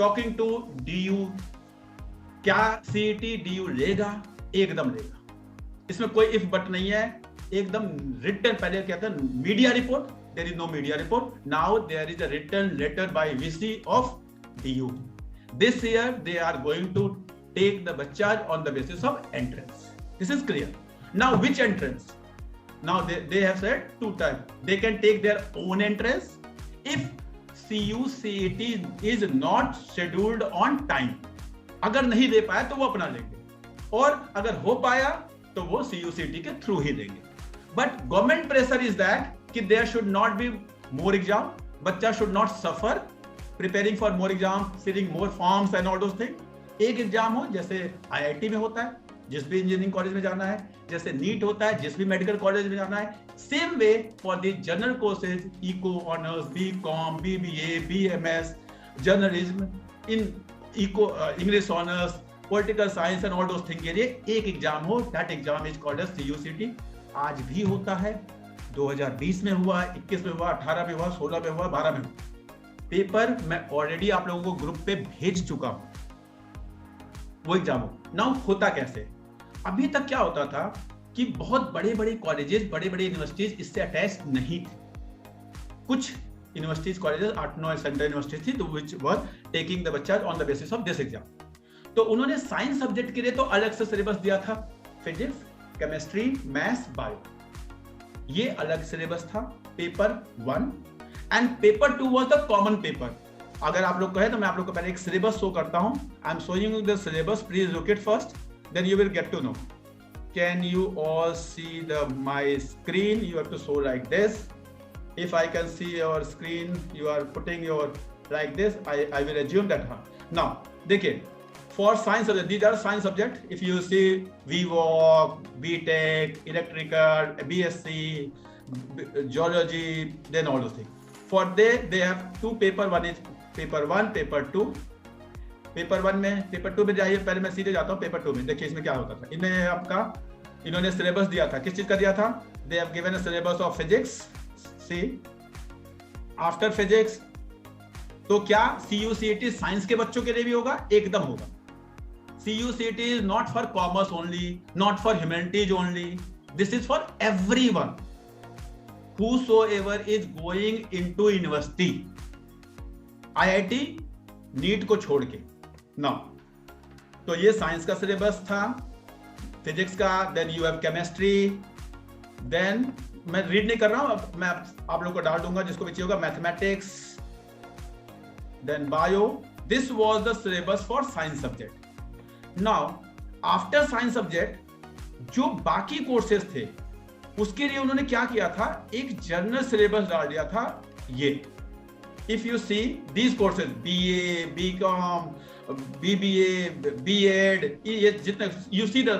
Talking to DU, क्या CET DU लेगा? एकदम लेगा, इसमें कोई इफ बट नहीं है, एकदम रिटन। पहले क्या था, media report, there is no media report, now there is a written letter by VC of DU. This year they are going to take the Bachchan on the basis of entrance. This is clear. Now which entrance? Now they have said two types. They can take their own entrance if CUCET is not scheduled on time. अगर नहीं दे पाया तो वो अपना लेंगे, और अगर हो पाया तो वो CUCET के थ्रू ही देंगे. But government pressure is that कि there should not be more exam, बच्चा should not suffer preparing for more exam, filling more forms and all those things. एक एग्जाम हो जैसे IIT में होता है, जिस भी इंजीनियरिंग कॉलेज में जाना है, जैसे नीट होता है जिस भी मेडिकल कॉलेज में जाना है. Same way for the general courses, eco honours, BCom, BBA, BMS, journalism, in eco English honours, political science and all those thing के लिए एक एग्जाम हो. That exam is called as CUCET. आज भी होता है, 2020 में हुआ, 21 में हुआ, 18 में हुआ, 16 में हुआ, 12 में हुआ. पेपर मैं ऑलरेडी आप लोगों को ग्रुप पे भेज चुका हूं, वो एग्जाम हो. नाउ होता कैसे? अभी तक क्या होता था कि बहुत बड़े बड़े कॉलेजेस, बड़े बड़े यूनिवर्सिटीज इससे अटैच नहीं थे. कुछ यूनिवर्सिटीज, कॉलेजेस, 8-9 सेंट्रल यूनिवर्सिटीज थी, तो व्हिच वर टेकिंग द बच्चा on the basis of this exam. तो उन्होंने साइंस सब्जेक्ट के लिए तो अलग से सिलेबस दिया था, फिजिक्स, केमिस्ट्री, मैथ्स, बायो, ये अलग सिलेबस था. Paper 1 and paper 2 was the common paper. अगर आप लोग कहें तो मैं आप लोग को पहले एक सिलेबस शो करता हूं. I am showing you the syllabus, please look it first, then you will get to know. Can you all see my screen? You have to show like this. If I can see your screen, you are putting your like this. I will assume that. Now, देखिए, for science subject, these are science subject. If you see VWOC, BTech, electrical, BSc, geology, then all those things. For they have two paper. One is paper 1, paper 2. Paper 1 में, paper 2 में जाइए. पहले मैं सीधे जाता हूँ paper 2 में. देखिए इसमें क्या होता था. इनमें आपका, इन्होंने सिलेबस दिया था. किस चीज का दिया था? They have given a syllabus of physics. See after physics, तो क्या CUCET साइंस के बच्चों के लिए भी होगा? एकदम होगा. CUCET is not for commerce only, not for humanities only. This is for everyone whosoever is going into university, IIT, NEET को छोड़ के. नाउ, तो ये साइंस का सिलेबस था, फिजिक्स का. Then you have chemistry. Then मैं रीड नहीं कर रहा हूं, मैं आप लोग को डाल दूंगा जिसको भी चाहिए होगा. Mathematics, then bio. This was the syllabus for science subject. Now after science subject जो बाकी कोर्सेज थे उसके लिए उन्होंने क्या किया था, एक जनरल सिलेबस डाल दिया था. ये if you see these courses, BA, BCom, BBA, B.Ed, ये जितने you see the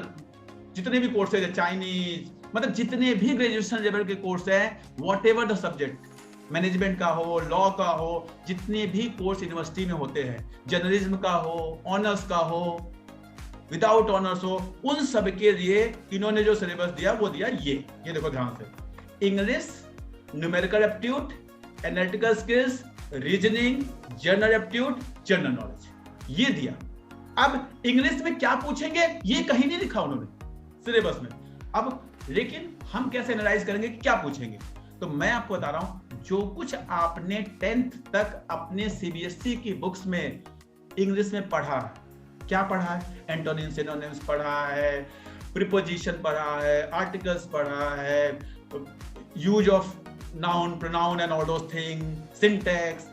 जितने भी कोर्सेज है, चाइनीज, मतलब जितने भी ग्रेजुएशन लेवल के कोर्स है, what ever the subject, management का हो, लॉ का हो, जितने भी कोर्स यूनिवर्सिटी में होते हैं, जर्नलिज्म का हो, ऑनर्स का हो, विदाउट ऑनर्स हो, उन सब के लिए इन्होंने जो सिलेबस दिया वो दिया ये देखो ध्यान से. English, numerical aptitude, analytical skills, reasoning, general aptitude, general knowledge, ये दिया. अब इंग्लिश में क्या पूछेंगे ये कहीं नहीं लिखा उन्होंने सिलेबस में. अब लेकिन हम कैसे एनालाइज करेंगे कि क्या पूछेंगे? तो मैं आपको बता रहा हूं, जो कुछ आपने 10th तक अपने CBSE की बुक्स में इंग्लिश में पढ़ा, क्या पढ़ा है? एंटोनिम, सिनोनिम्स पढ़ा है, प्रीपोजिशन पढ़ा है, आर्टिकल्स पढ़ा है, use of noun, pronoun and all those thing, syntax,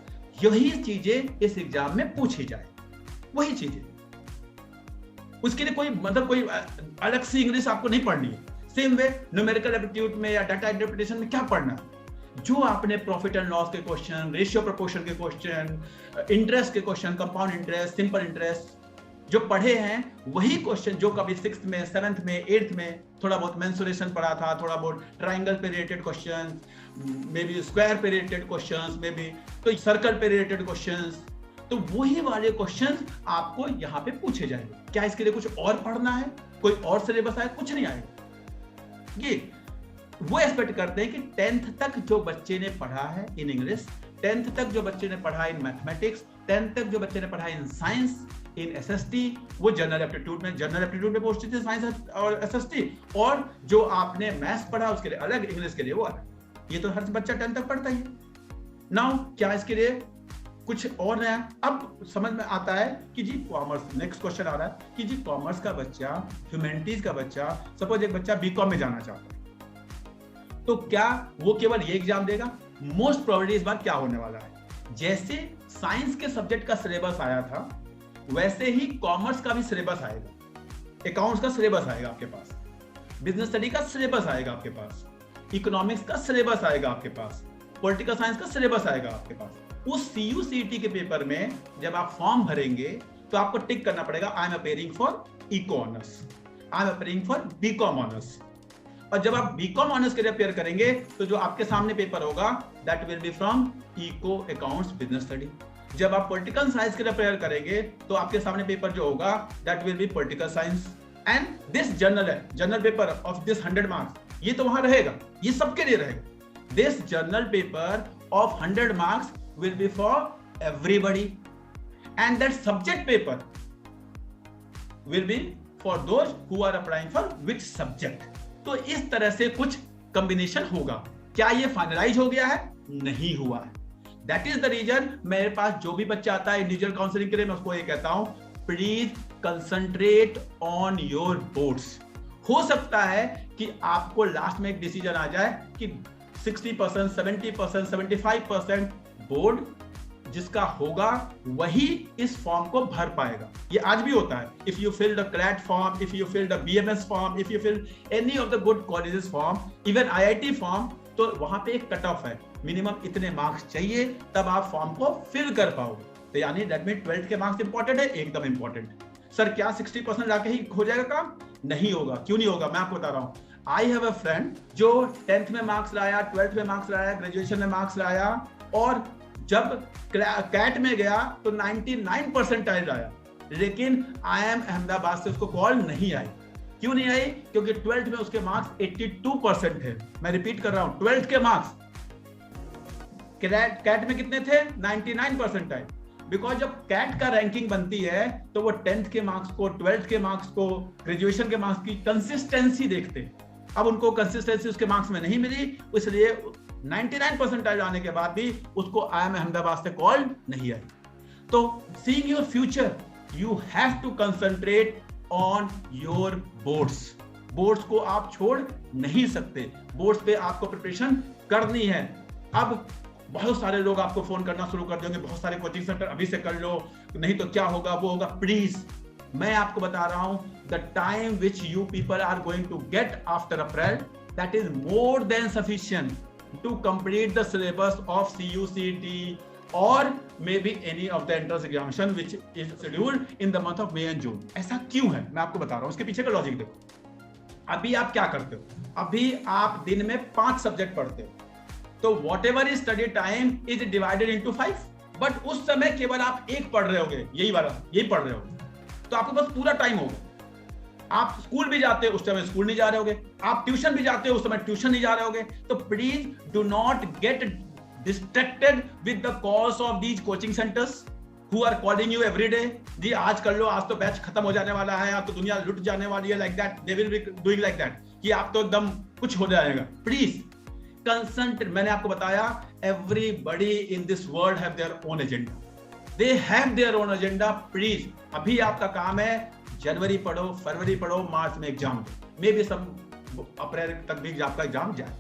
यही चीजें इस एग्जाम में पूछी जाए, वही चीजें. उसके लिए कोई मतलब कोई अलग से इंग्लिश आपको नहीं पढ़नी है. सेम वे न्यूमेरिकल एप्टीट्यूड में या डाटा इंटरप्रिटेशन में क्या पढ़ना है? जो आपने प्रॉफिट एंड लॉस के क्वेश्चन, रेशियो प्रोपोर्शन के क्वेश्चन, इंटरेस्ट के question, compound interest, simple interest जो पढ़े हैं, वही क्वेश्चन जो कभी 6th में, 7th में, 8th में थोड़ा बहुत मेंसुरेशन पढ़ा था, थोड़ा बहुत ट्राइंगल पे related question, may be square पे रिलेटेड क्वेश्चंस, मे बी तो सर्कल पे रिलेटेड क्वेश्चंस, तो वही वाले क्वेश्चंस आपको यहाँ पे पूछे जाएंगे. क्या इसके लिए कुछ और पढ़ना है? कोई और सिलेबस आए? कुछ नहीं आएगा. ये वो एक्सपेक्ट करते हैं कि 10th तक जो बच्चे ने पढ़ा है इन इंग्लिश, 10th तक जो बच्चे ने पढ़ा इन मैथमेटिक्स, 10th तक जो बच्चे ने पढ़ा इन साइंस, इन एसएसटी, वो जनरल एप्टीट्यूड में पहुंचते थे साइंस और एसएसटी, और जो आपने मैथ्स पढ़ा उसके लिए अलग, इंग्लिश के लिए वो अलग। ये तो हर बच्चा 10th तक पढ़ता ही है। नाउ क्या इसके लिए कुछ और नया अब समझ में आता है कि जी कॉमर्स, नेक्स्ट क्वेश्चन आ रहा है कि जी कॉमर्स का बच्चा, ह्यूमैनिटीज का बच्चा, सपोज एक बच्चा बीकॉम में जाना चाहता है, तो क्या वो केवल ये एग्जाम देगा? मोस्ट प्रोबेबली इस बार क्या होने वाला है, जैसे साइंस के सब्जेक्ट का सिलेबस आया था वैसे ही कॉमर्स का भी सिलेबस आएगा, अकाउंट्स का सिलेबस आएगा आपके पास, बिजनेस स्टडी का सिलेबस आएगा आपके पास, इकोनॉमिक्स का सिलेबस आएगा आपके पास, पॉलिटिकल साइंस का सिलेबस आएगा आपके पास। उस CUCET के पेपर में जब आप फॉर्म भरेंगे तो आपको टिक करना पड़ेगा I am appearing for eco honours, I am appearing for BCom honours. और जब आप बीकॉम ऑनर्स के लिए अपेयर करेंगे तो जो आपके सामने पेपर होगा that will be from eco accounts business study. जब आप पॉलिटिकल साइंस के लिए अपेयर करेंगे तो आपके सामने पेपर जो होगा that will B political science. And this general paper of this 100 marks, ये तो वहां रहेगा, ये सबके लिए रहेगा। This journal paper of 100 marks will be for everybody, and that subject paper will be for those who are applying for which subject। तो इस तरह से कुछ कॉम्बिनेशन होगा। क्या ये फाइनलाइज हो गया है? नहीं हुआ है। दैट इज द रीजन मेरे पास जो भी बच्चा आता है इंडिविजुअल काउंसलिंग के लिए, मैं उसको ये कहता हूं please concentrate on your boards. हो सकता है कि आपको लास्ट में एक डिसीजन आ जाए कि 60%, 70%, 75% बोर्ड जिसका होगा वही इस फॉर्म को भर पाएगा। ये आज भी होता है। If you filled a CLAT form, if you filled a BMS form, if you field any of the good colleges form, even IIT form, तो वहां पे एक कट ऑफ है, मिनिमम इतने मार्क्स चाहिए तब आप फॉर्म को फिल कर पाओगे। तो यानी दैट मीन 12th के मार्क्स इंपॉर्टेंट है, एकदम इंपॉर्टेंट। सर क्या 60% लाके ही हो जाएगा काम? नहीं होगा। क्यों नहीं होगा? मैं आपको बता रहा हूं। आई हैव अ फ्रेंड जो 10th में मार्क्स लाया, 12th में मार्क्स लाया, ग्रेजुएशन में मार्क्स लाया, और जब कैट में गया तो 99% आया, लेकिन IIM अहमदाबाद से उसको कॉल नहीं आई। क्यों नहीं आई? क्योंकि 12th में उसके मार्क्स 82% है। मैं रिपीट कर रहा हूं, 12th के मार्क्स कैट में कितने थे? 99% आए। बिकॉज जब कैट का रैंकिंग बनती है तो वो 10th के मार्क्स को, 12th के मार्क्स को, ग्रेजुएशन के मार्क्स की कंसिस्टेंसी देखते हैं। अब उनको कंसिस्टेंसी उसके मार्क्स में नहीं मिली, इसलिए 99% आने के बाद भी उसको IIM अहमदाबाद से कॉल नहीं आई। तो seeing your future you have to concentrate on your boards. Boards को आप छोड़ नहीं सकते, बोर्ड्स पे आपको प्रिपरेशन करनी है। अब बहुत सारे लोग आपको फोन करना शुरू कर देंगे, बहुत सारे कोचिंग सेंटर अभी से कर लो, नहीं तो क्या होगा, वो होगा। प्लीज मैं आपको बता रहा हूं, the time which you people are going to get after April, that is more than sufficient to complete the syllabus of CUCET or maybe any of the entrance examination which is scheduled in the month of May and June। ऐसा क्यों है मैं आपको बता रहा हूं, उसके पीछे का लॉजिक देखो। अभी आप क्या करते हो? अभी आप दिन में 5 सब्जेक्ट पढ़ते हो, तो whatever is study time is divided into 5, but उस समय केवल आप एक पढ़ रहे होगे, यही पढ़ रहे होगे, तो आपके पास पूरा टाइम होगा। आप स्कूल भी जाते हो उस समय स्कूल नहीं जा रहे होगे, आप ट्यूशन भी जाते हो उस समय ट्यूशन नहीं जा रहे होगे। तो please do not get distracted with the calls of these coaching centres who are calling you every day. जी आज कर लो, आज तो बैच खत्म हो जाने वाला है, आज तो दुनिया लुट जाने वाली है, like that they will be doing like that कि आप तो एकदम कुछ हो जाएगा। Please concentrate. मैंने आपको बताया everybody in this world have their own agenda, they have their own agenda. Please अभी आपका काम है जनवरी पढ़ो, फरवरी पढ़ो, मार्च में एग्जाम दो, मे बी सब अप्रैल तक भी आपका एग्जाम जाए।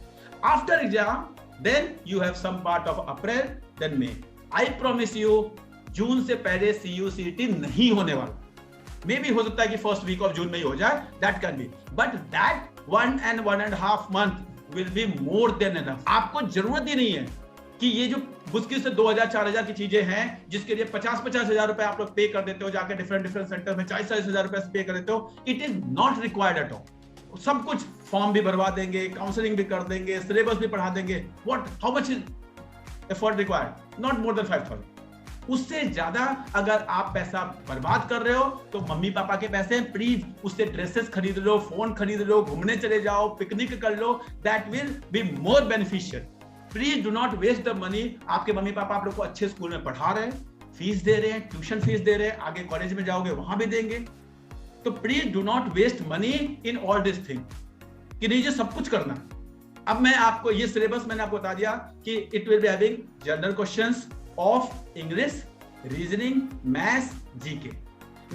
After exam then you have some part of April then May. I promise you June से पहले CUCET नहीं होने वाला। मे बी हो सकता है कि फर्स्ट वीक ऑफ जून में ही हो जाए, that can be, but that 1 and 1.5 month will be more than enough. आपको जरूरत ही नहीं है कि ये जो मुश्किल से 2000-4000 की चीजें हैं जिसके लिए 50-50 हजार रुपए आप लोग पे कर देते हो, जाके डिफरेंट सेंटर में 40-40 हजार रुपए पे कर देते हो। It is not required at all. सब कुछ फॉर्म भी भरवा देंगे, काउंसलिंग भी कर देंगे, सिलेबस भी पढ़ा देंगे। How much is effort required? Not more then 5000। उससे ज्यादा अगर आप पैसा बर्बाद कर रहे हो तो मम्मी पापा के पैसे, प्लीज उससे ड्रेसेस खरीद लो, फोन खरीद लो, घूमने चले जाओ, पिकनिक कर लो, that will be more beneficial. Please do not waste the money. आपके मम्मी पापा आप लोग को अच्छे स्कूल में पढ़ा रहे हैं, फीस दे रहे हैं, ट्यूशन फीस दे रहे हैं, आगे कॉलेज में जाओगे वहां भी देंगे। तो please do not waste money in all this thing कि नहीं ये सब कुछ करना है। अब मैं आपको ये सिलेबस मैंने आपको बता दिया कि it will be having general questions of English, reasoning, maths, GK.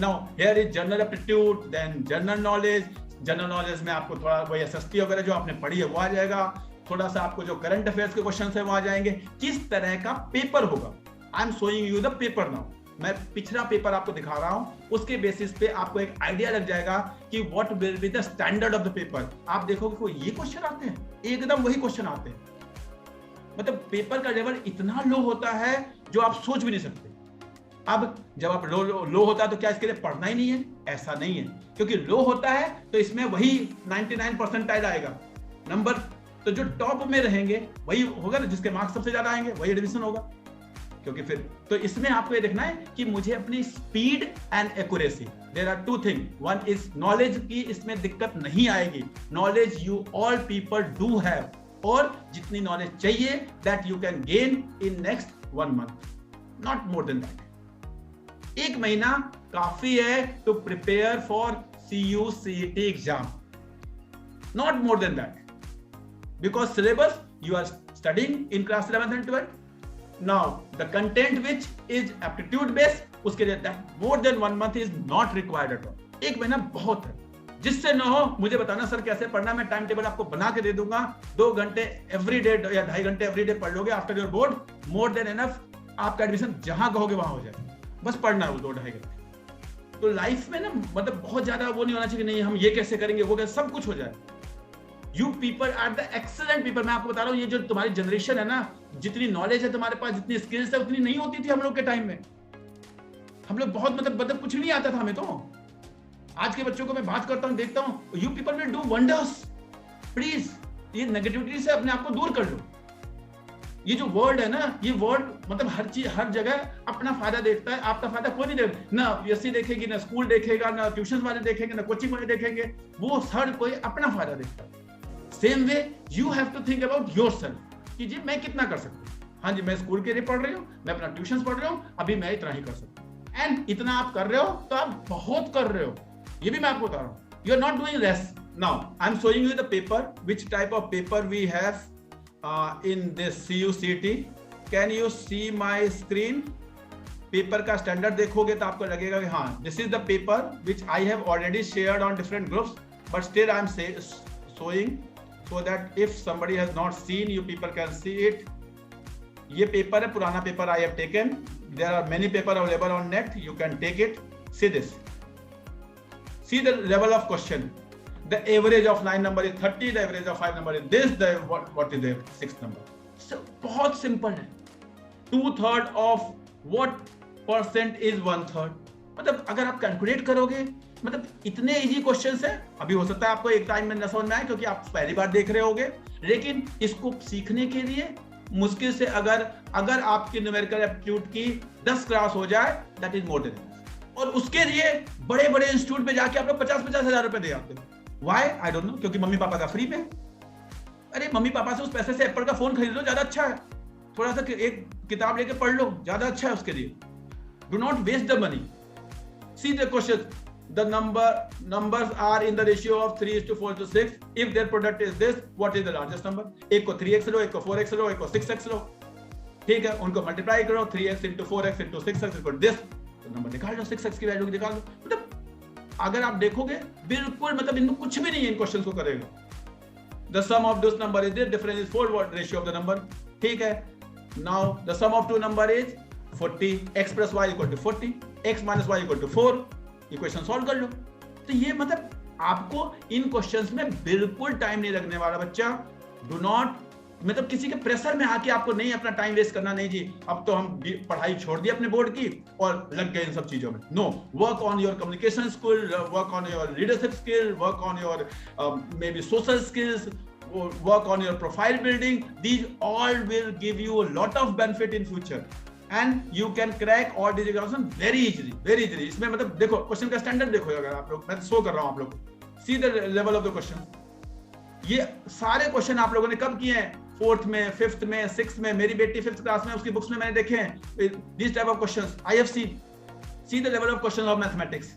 Now here is general aptitude, then general knowledge. General knowledge में आपको थोड़ा वही एसएसटी वगैरह जो आपने पढ़ी है वो आ जाएगा, थोड़ा सा आपको जो करंट अफेयर्स के क्वेश्चन है वो आ जाएंगे। किस तरह का पेपर होगा, आई am showing you the paper now. मैं पिछला पेपर आपको दिखा रहा हूं, उसके बेसिस पे आपको एक आइडिया लग जाएगा कि what will be the standard of the paper. आप देखोगे कोई ये क्वेश्चन आते हैं, एकदम वही क्वेश्चन आते हैं। मतलब पेपर का लेवल इतना लो होता है जो आप सोच भी नहीं सकते। अब जब आप लो होता है तो क्या इसके लिए पढ़ना ही नहीं है? ऐसा नहीं है, क्योंकि लो होता है तो इसमें वही 99 परसेंटाइल आएगा नंबर। तो जो टॉप में रहेंगे वही होगा ना, जिसके मार्क्स सबसे ज्यादा आएंगे वही एडमिशन होगा। क्योंकि फिर तो इसमें आपको ये देखना है कि मुझे अपनी speed and accuracy, there are two thing. One is knowledge की इसमें दिक्कत नहीं आएगी, knowledge you all people do have, और जितनी नॉलेज चाहिए that you can gain in next 1 month, not more than that. 1 महीना काफी है to prepare for CU CET exam, not more than that, because syllabus you are studying in class 11th and 12th. Now the content which is aptitude based, उसके लिए more than 1 month is not required at all. 1 महीना बहुत है। जिससे ना हो मुझे बताना सर कैसे पढ़ना, मैं टाइम टेबल आपको बना के दे दूंगा। 2 घंटे एवरी डे या 2.5 घंटे एवरी डे पढ़ लोगे after your board, more than enough. आपका एडमिशन जहां कहोगे वहां हो जाएगा, बस पढ़ना है वो 2-2.5 घंटे। तो लाइफ में ना मतलब बहुत ज्यादा वो नहीं होना चाहिए कि नहीं हम ये कैसे करेंगे वो कैसे, सब कुछ हो जाए। You people are the excellent people। मैं आपको बता रहा हूँ, ये जो तुम्हारी जनरेशन है ना, जितनी नॉलेज है तुम्हारे पास, जितनी स्किल्स है, उतनी नहीं होती थी हम लोग के टाइम में। हम लोग बहुत मतलब कुछ नहीं आता था हमें। तो आज के बच्चों को मैं बात करता हूँ, देखता हूँ, you people will do wonders. Please ये नेगेटिविटी से अपने आप को दूर कर लो। ये जो वर्ल्ड है ना, ये वर्ल्ड मतलब हर चीज हर जगह अपना फायदा देखता है, आपका फायदा कोई नहीं देगा। ना यूएससी देखेगी, ना स्कूल देखेगा, ना ट्यूशन वाले देखेंगे, ना कोचिंग वाले देखेंगे, वो हर कोई अपना फायदा देखता है। Same way you have to think about yourself कि जी मैं कितना कर सकता हूँ। हाँ जी, मैं स्कूल के लिए पढ़ रही हूँ, मैं अपना ट्यूशन पढ़ रही हूँ, अभी मैं इतना ही कर सकता हूँ। एंड इतना आप कर रहे हो तो आप बहुत कर रहे हो, ये भी मैं आपको बता रहा हूँ। You are not doing less. Now I am showing you the paper, which type of paper we have in this CU CET। Can you see my screen? Paper का स्टैंडर्ड देखोगे तो आपको लगेगा कि हाँ, this is the paper which I have already shared on different groups, but still I am showing so that if somebody has not seen, you people can see it. ये paper है, पुराना paper I have taken. There are many paper available on net. You can take it. See this. See the level of question. The average of 9 number is 30. The average of 5 number is this. The what is the 6th number? So बहुत simple है. 2/3 of what percent is 1/3? मतलब अगर आप calculate करोगे, मतलब इतने easy questions हैं। अभी हो सकता है आपको एक टाइम में न समझ में आए क्योंकि आप पहली बार देख रहे होगे, लेकिन इसको सीखने के लिए मुश्किल से अगर आपकी न्यूमेरिकल एप्टीट्यूड की 10 क्लास हो जाए, दैट इज मोर देन। और उसके लिए बड़े बड़े इंस्टीट्यूट में जाके आप लोग 50-50 हजार रुपए दे आते हो। व्हाई? I don't know. क्योंकि मम्मी पापा का फ्री में। अरे मम्मी पापा से उस पैसे से एप्पल का फोन खरीद लो, ज्यादा अच्छा है। थोड़ा सा एक किताब लेके पढ़ लो, ज्यादा अच्छा है उसके लिए। Do not waste the money. See the question. The numbers are in the ratio of 3:4:6. If their product is this, what is the largest number? एक को 3x लो, एक को 4x लो, एक को 6x लो, ठीक है, उनको मल्टीप्लाई करो, 3x into 4x into 6x equal this, तो नंबर निकाल लो, 6x की वैल्यू निकाल लो। मतलब अगर आप देखोगे बिल्कुल मतलब इनको कुछ भी नहीं है इन क्वेश्चंस को करेगा। The sum of this number is this, difference is 4, what ratio of the number, ठीक है। Now the sum of two number is 40, x plus y equal to 40, x minus y equal to 4, equation solve कर लो। तो ये मतलब आपको इन questions में बिल्कुल time नहीं लगने वाला बच्चा। डू नॉट मतलब किसी के प्रेशर में आके आपको नहीं अपना टाइम वेस्ट करना, नहीं जी अब तो हम पढ़ाई छोड़ दी अपने बोर्ड की और लग गए इन सब चीजों में। No, work on your communication skill, work on your leadership skill, work on your maybe social skills, work on your profile building. These all will give you a lot of benefit in future and you can crack all these examinations very easily. इसमें मतलब देखो question का standard देखो, अगर आप लोग, मैं show कर रहा हूं आप लोग, see the level of the question. ये सारे क्वेश्चन आप लोगों ने कब किए हैं? 4th में, 5th में, 6th में, मेरी बेटी 5th क्लास में, उसकी बुक्स में मैंने देखे हैं this type of questions. I have see the level of questions of mathematics.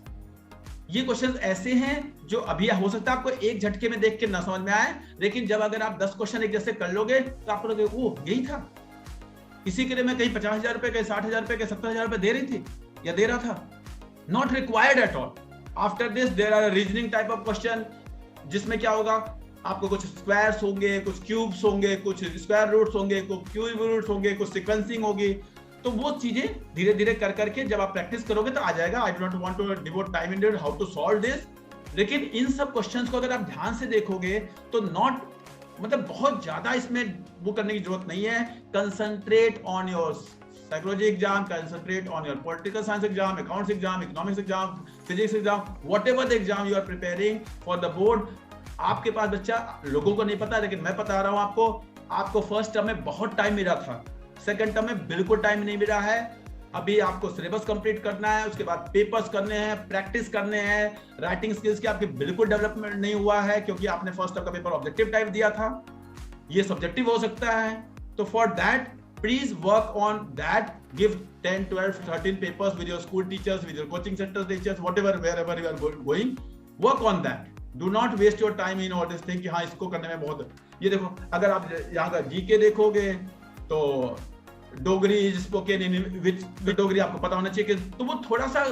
ये क्वेश्चंस ऐसे हैं जो अभी हो सकता है आपको एक झटके में देख के ना समझ में आए, लेकिन जब अगर आप 10 क्वेश्चन एक जैसे कर लोगे तो आपको लगेगा ओह यही था, इसी के लिए मैं कहीं 50,000 रुपए, कहीं 60,000 रुपए, कहीं 70,000 रुपए दे रही थी या दे रहा था। Not required at all. After this there are reasoning type of question, जिसमें क्या होगा, आपको कुछ स्क्वायर्स होंगे, कुछ क्यूब्स होंगे, कुछ स्क्वायर रूट्स होंगे, कुछ क्यूब रूट्स होंगे, कुछ सीक्वेंसिंग होगी। तो वो चीजें धीरे धीरे कर करके जब आप प्रैक्टिस करोगे तो आ जाएगा। I do not want to devote time in it how to solve this, लेकिन इन सब क्वेश्चंस को अगर आप ध्यान से देखोगे तो नॉट मतलब बहुत ज्यादा इसमें वो करने की जरूरत नहीं है। Concentrate on your psychology exam, concentrate on your political science exam, accounts exam, economics exam, physics exam, whatever the exam you are preparing for the board. आपके पास बच्चा, लोगों को नहीं पता लेकिन मैं बता रहा हूं आपको फर्स्ट टर्म में बहुत टाइम मिला था, सेकंड टर्म में बिल्कुल टाइम नहीं मिला है। अभी आपको सिलेबस कंप्लीट करना है, उसके बाद पेपर्स करने हैं, प्रैक्टिस करने हैं, राइटिंग स्किल्स की आपकी बिल्कुल डेवलपमेंट नहीं हुआ है क्योंकि आपने फर्स्ट टर्म का पेपर ऑब्जेक्टिव टाइप दिया था, ये सब्जेक्टिव हो सकता है। तो for that please work on that, give 10, 12, 13 papers with your school teachers, with your coaching centre teachers, whatever wherever you are going, work on that. Do not waste your time in all this thing कि हाँ इसको करने में बहुत। ये देखो, अगर आप यहाँ का जीके देखोगे तो डोगरी स्पोकन इन विच डोगरी आपको पता होना चाहिए कि, तो वो थोड़ा सा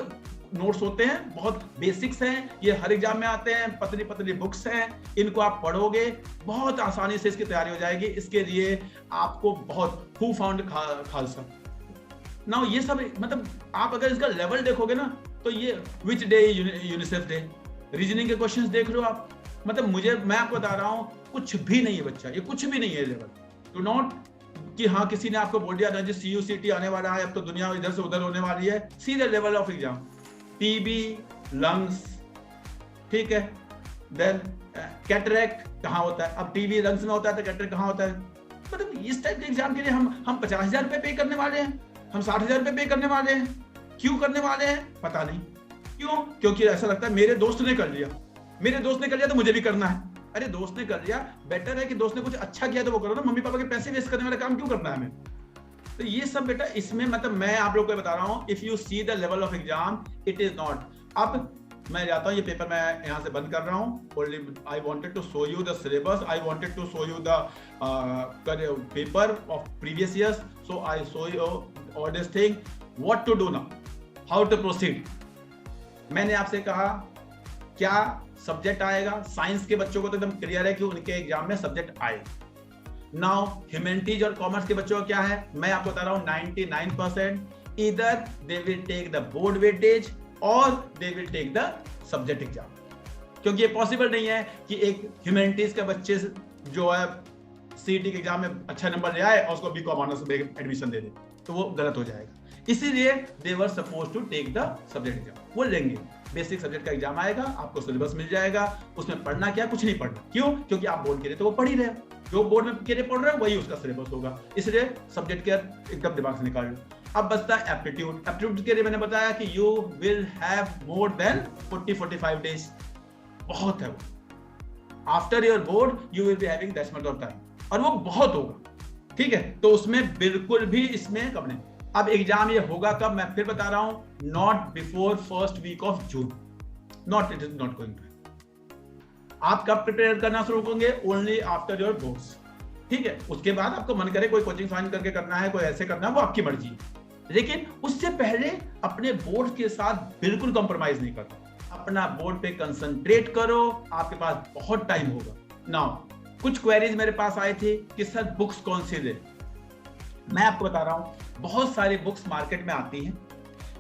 नोट्स होते हैं, बहुत बेसिक्स हैं, ये हर एग्जाम में आते हैं, पतली पतली बुक्स हैं, इनको आप पढ़ोगे बहुत आसानी से इसकी तैयारी हो जाएगी। इसके लिए आपको बहुत हु फाउंड खालसा नाउ, ये सब मतलब आप अगर इसका लेवल देखोगे ना तो ये which day UNICEF day, reasoning के क्वेश्चंस देख लो आप, मतलब मैं आपको बता रहा हूँ कुछ भी नहीं है बच्चा, ये कुछ भी नहीं है लेवल। डू नॉट कि हाँ किसी ने आपको बोल दिया था जी CUCT आने वाला है, अब तो दुनिया इधर से उधर होने वाली है। See the level of exam, TB, lungs, ठीक है, देन कैटरेक्ट कहाँ होता है, अब TB लंग्स में होता है तो कैटरेक्ट कहाँ होता है। मतलब इस टाइप के एग्जाम के लिए हम 50,000 रुपए पे करने वाले हैं, हम 60,000 रुपए पे करने वाले हैं। क्यों करने वाले हैं पता नहीं क्यों, क्योंकि ऐसा लगता है मेरे दोस्त ने कर लिया, मेरे दोस्त ने कर लिया तो मुझे भी करना है। अरे दोस्त ने कर लिया, बेटर है कि दोस्त ने कुछ अच्छा किया तो वो करो ना, मम्मी पापा के पैसे वेस्ट करने वाला काम क्यों करना है हमें। तो ये सब बेटा इसमें मतलब मैं आप लोगों को बता रहा हूं, if you see the level of exam it is not. अब मैं जाता हूं, ये पेपर मैं यहां से बंद कर रहा हूं। Only I wanted to show you the syllabus, I wanted to show you the paper of previous years, so I show you all this thing, what to do now, how to proceed. मैंने आपसे कहा क्या subject आएगा, science के बच्चों को तो एकदम क्लियर है कि उनके एग्जाम में सब्जेक्ट आएगा। नाउ ह्यूमैनिटीज और कॉमर्स के बच्चों को क्या है, मैं आपको बता रहा हूं 99% either they will take the board weightage और they will take the subject exam, क्योंकि ये पॉसिबल नहीं है कि एक ह्यूमैनिटीज के बच्चे जो है CET के एग्जाम में अच्छा नंबर ले आए और उसको BCom ऑनर्स में एडमिशन दे दे, तो वो गलत हो जाएगा। इसीलिए they were suppose to take the subject exam, वो लेंगे। बेसिक सब्जेक्ट का एग्जाम आएगा, आपको सिलेबस मिल जाएगा, उसमें पढ़ना क्या, कुछ नहीं पढ़ना। क्यों? क्योंकि आप बोर्ड के लिए तो वो पढ़ ही रहे हो, जो बोर्ड में के लिए पढ़ रहे हो वही उसका सिलेबस होगा, इसलिए सब्जेक्ट के एकदम दिमाग से निकाल लो। अब बचता है एप्टीट्यूड। एप्टीट्यूड के लिए मैंने बताया कि you will have more than 40-45 days, बहुत है वो। After your board you will be having that much of time, और वो बहुत होगा, ठीक है। तो उसमें बिल्कुल भी इसमें कब नहीं। अब एग्जाम ये होगा कब, मैं फिर बता रहा हूं, not before first week of June, not, it is not going to. आप कब प्रिपेयर करना शुरू करेंगे, ओनली आफ्टर योर बोर्ड्स, ठीक है। उसके बाद आपको मन करे कोई कोचिंग ज्वाइन करके करना है, कोई ऐसे करना है, वो आपकी मर्जी है, लेकिन उससे पहले अपने बोर्ड के साथ बिल्कुल कॉम्प्रोमाइज नहीं करना। अपना बोर्ड पे कंसंट्रेट करो, आपके पास बहुत टाइम होगा। नाउ कुछ क्वेरीज मेरे पास आए थे कि सर बुक्स कौन सी ले, मैं आपको बता रहा हूं बहुत सारी बुक्स मार्केट में आती हैं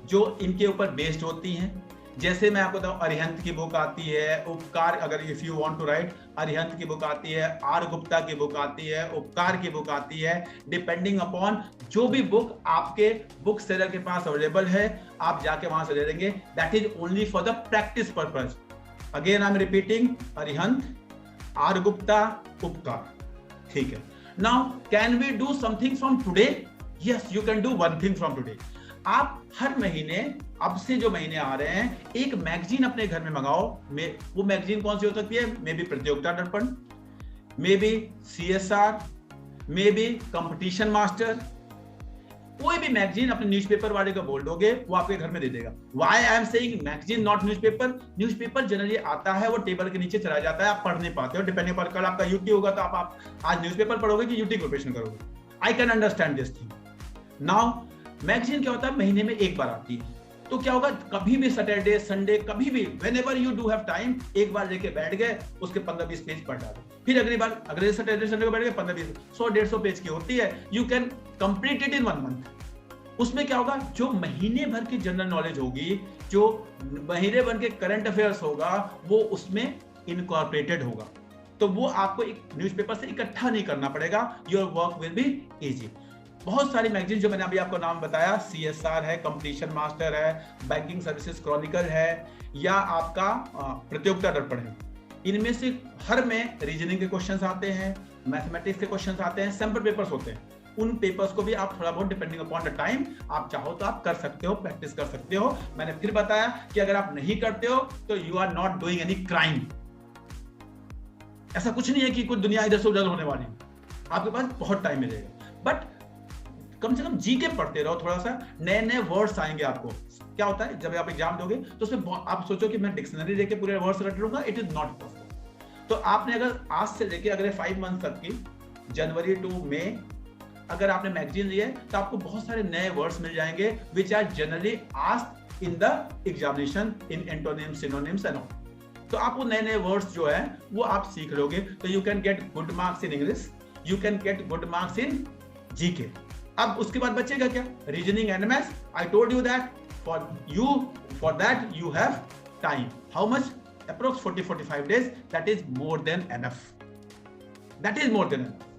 जो इनके ऊपर बेस्ड होती हैं। जैसे मैं आपको बताऊं, अरिहंत की बुक आती है, उपकार, अगर if you want to write, Arihant की बुक आती है, आर गुप्ता की बुक आती है, उपकार की बुक आती है। डिपेंडिंग अपॉन जो भी बुक आपके बुक सेलर के पास अवेलेबल है, आप जाके वहां से ले लेंगे। That is only for the practice purpose. Again I am repeating, Arihant, R Gupta, Upkar, ठीक है। Now, can we do something from today? Yes, you can do one thing from today. आप हर महीने, अब से जो महीने आ रहे हैं, एक मैगजीन अपने घर में मंगाओ। वो मैगजीन कौन सी हो सकती है? मे बी प्रतियोगिता दर्पण, may be CSR, may be competition master, कोई भी मैगजीन अपने न्यूज़पेपर वाले को बोल दोगे वो आपके घर में दे देगा। Why I am saying magazine not newspaper? Newspaper generally आता है वो टेबल के नीचे चला जाता है, आप पढ़ नहीं पाते हो, डिपेंडिंग पर कल आपका यूटी होगा तो आप आज न्यूज़पेपर पढ़ोगे कि यूटी प्रिपरेशन करोगे। I can understand this thing. Now magazine क्या होता है, महीने में एक बार आती है, तो क्या होगा, कभी भी सैटरडे संडे कभी भी whenever you do have time, एक बार लेके बैठ गए, उसके 15-20 पेज पढ़ डालो, फिर अगली बार अगले सैटरडे संडे को बैठ गए, 15-20 100-150 पेज की होती है, you can complete it in 1 month. उसमें क्या होगा, जो महीने भर की जनरल नॉलेज होगी, जो महीने भर के करंट अफेयर्स होगा, वो उसमें इनकॉर्पोरेटेड होगा, तो वो आपको एक न्यूज़पेपर से इकट्ठा नहीं करना पड़ेगा, your work will be easy. बहुत सारी मैगजीन जो मैंने अभी आपको नाम बताया, सीएसआर है, कंपटीशन मास्टर है, बैंकिंग सर्विसेज क्रॉनिकल है, या आपका प्रतियोगिता दर्पण है, इनमें से हर में रीजनिंग के क्वेश्चंस आते हैं, मैथमेटिक्स के क्वेश्चंस आते हैं, सैंपल पेपर्स होते हैं। उन पेपर्स को भी आप थोड़ा बहुत डिपेंडिंग अपॉन द टाइम आप चाहो तो आप कर सकते हो, प्रैक्टिस कर सकते हो। मैंने फिर बताया कि अगर आप नहीं करते हो तो you are not doing any crime. ऐसा कुछ नहीं है कि कुछ दुनिया इधर से उधर होने वाली है, आपके पास बहुत टाइम मिलेगा, बट कम से कम जीके पढ़ते रहो, थोड़ा सा नए नए वर्ड्स आएंगे आपको। क्या होता है, जब आप एग्जाम दोगे तो उसमें आप सोचो कि मैं डिक्शनरी लेके पूरे वर्ड्स रट लूंगा, इट इज नॉट पॉसिबल। तो आपने अगर आज से लेके अगले 5 मंथ तक की, जनवरी टू मई, अगर आपने मैगजीन ली है तो आपको बहुत सारे नए वर्ड्स मिल जाएंगे which are generally asked in the examination in antonyms, synonyms and all. तो आप वो नए नए वर्ड्स जो है वो आप सीख लोगे, तो you can get good marks in English, you can get good marks in GK. अब उसके बाद बचेगा क्या, reasoning and maths. I told you that for that you have time, how much, approx 40-45 days, that is more than enough, that is more than enough।